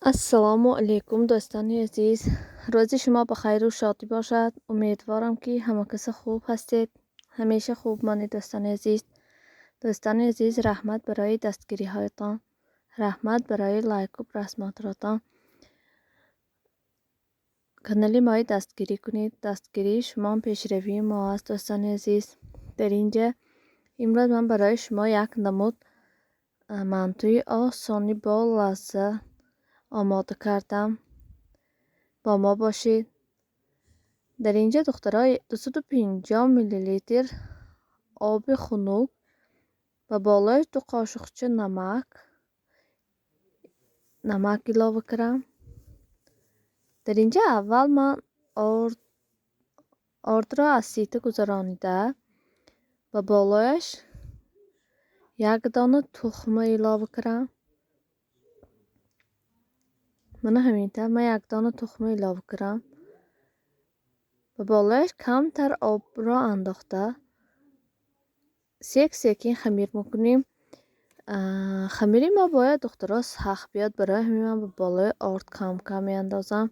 السلام علیکم دوستان عزیز. روز شما بخیر و شادی باشد. امیدوارم که همه کس خوب هستید. همیشه خوب مانید دوستان عزیز. دوستان عزیز، رحمت برای دستگیری هایتان، رحمت برای لایک و رسماتراتان. کانال ما دستگیری کنید. دستگیری شما پیشروی ما است دوستان عزیز. در اینجا امروز من برای شما یک نمود منتوی آسانی با لحظه آماده کردم. با ما باشید. در اینجا دخترای 250 میلی لیتر آب خنک و بالای 2 قاشقچه نمک ilave کردم. در اینجا اول من آرد را از سیته گذرانیده و بالایش یک دانه تخم ilave کردم. من همینطور من یک دانه تخم ilave کردم و بالایش کمتر آب را انداخته سیکین خمیر میکنیم. خمیری ما باید دخترها سخت بیاد، برای همین من به بالای آرد کم میاندازم.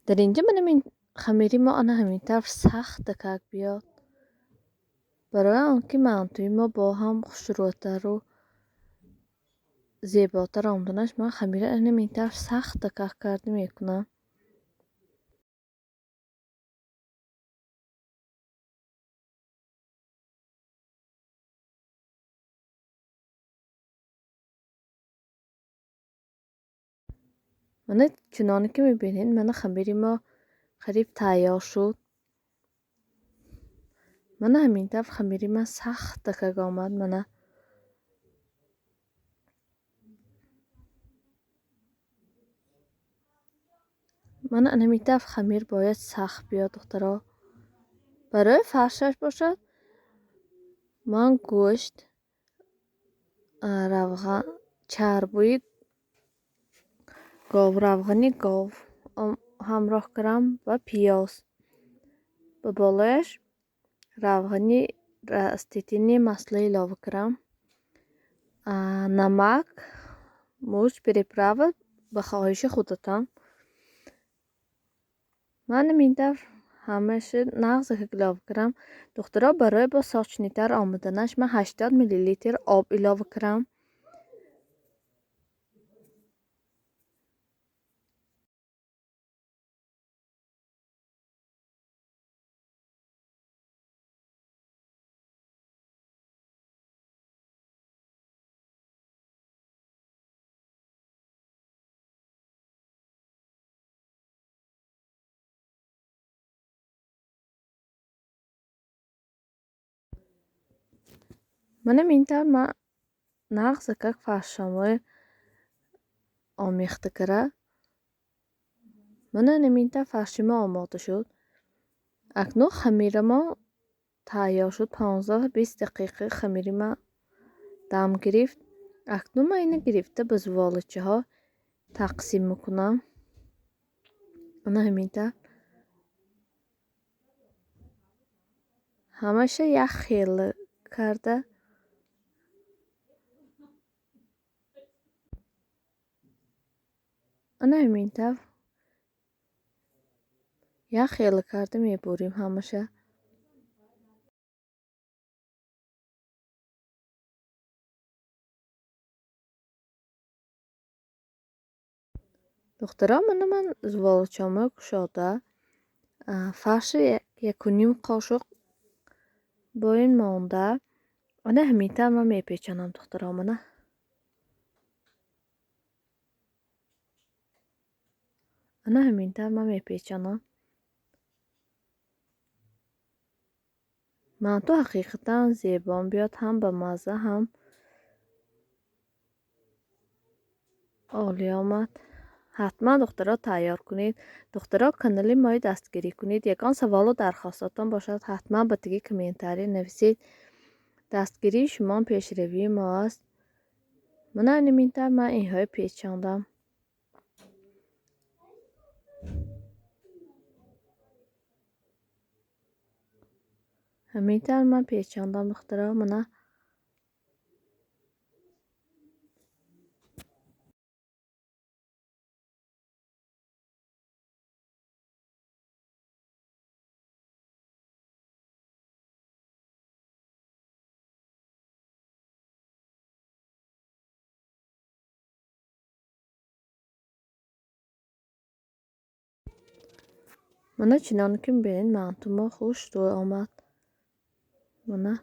در اینجا من این خمیری ما آن همینطور سخت دکک بیاد، برای آنکه منتوی ما با هم خوشروتر و زیباتر آمدنش من خمیری آن همینطور سخت دکک کرده میکنم. من چنانه که میبینید من خمیری ما قریب تیار شد. من همینطور خمیری من سخت دکک آمد. من همینطور خمیر باید سخت بیاد دخترها. برای فرشش باشد من گوشت، روغن، چربوی گاو، روغنی گاو همراه کردم و پیاز. به بالایش روغنی راستیتینی مسله ilave کردم. نمک، مرچ приправа به خواهش خودتان. من همینطور همشه نغز ilave کردم دخترها. برای با ساچنیتر آمدنش من 80 میلی لیتر آب ilave کردم. من همینطور من نغز که فرشمای آمیخته کرده. من همینطور فرشم آماده شد. اکنون خمیر ما تیار شد. 15-20 دقیقه خمیری ما دم گرفت. اکنون من اینو گرفته به زوالچه ها تقسیم میکنم. من همینطور همشه یک خیلی کرده. من همینطور یک خیلی کرده میبریم همشه. دخترها من زوالچه ما گشاده فرش 1.5 قاشق با این مانده. من همینطور من میپیچنم دخترها. من همینطور من میپیچنم. من تو حقیقتا زیبان بیاد، هم به مزه هم عالی آمد. حتما دخترها تیار کنید. دخترها کانال ما دستگیری کنید. یکان سوال و درخواستاتان باشد حتما با تگی کامنتاری نویسید. دستگیری شما پیشروی ما است. من اینمینتر من اینهای پیچاندم. همینتر من پیچاندم دخترها. Mana چنان که میبینید منتو ما خوش رو آمد. Mana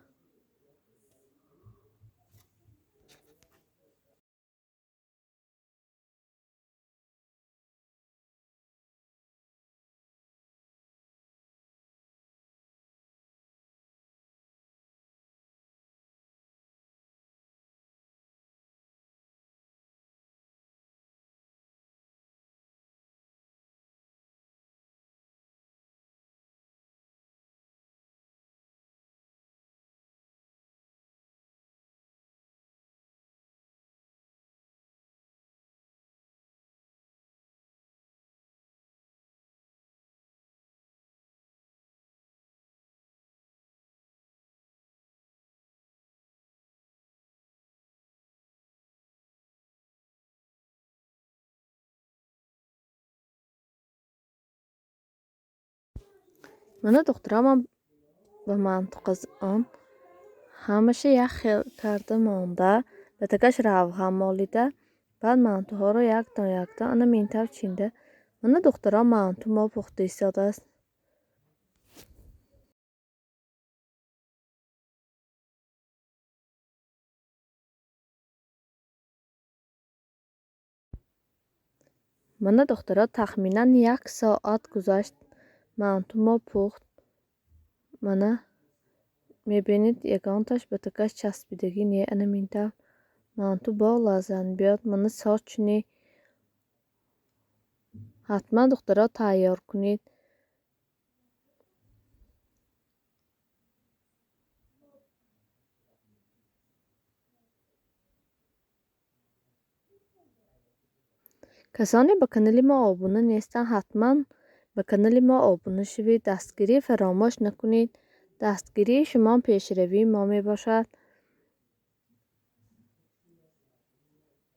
دخترم به منطقه آن همیشه یخ کرده مانده به تکش رو هم مالیده. بعد منتوها رو یکتان آن مینتر چینده. دخترم منتو ما پخته ایستاده است. دخترها تخمینا 1 ساعت گذشت منتو ما پخت. میبینید یگانتش به تکش چسبیدگی نیه انمینتر منتو با لازن بیاد. ساچنی حتما دخترها تیار کنید. کسانی به کانال ما آبونه نیستن حتما به کانال ما آبونه شوید. دستگیری فراموش نکنید. دستگیری شما پیشروی ما می باشد.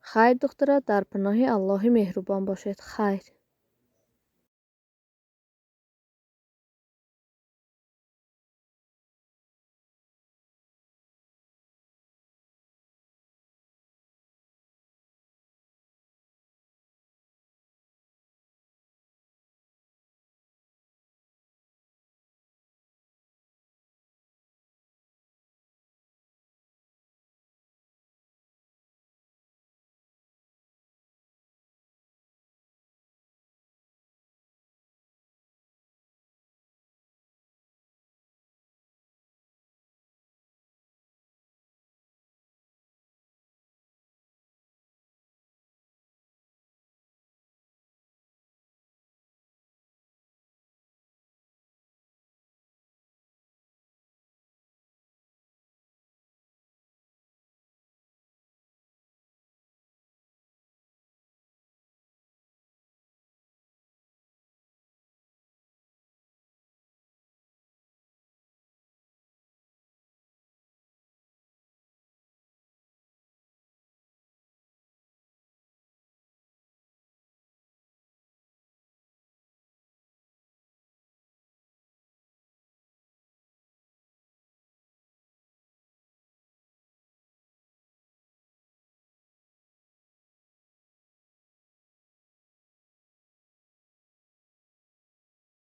خیر دخترها در پناه الله مهربان باشید. خیر.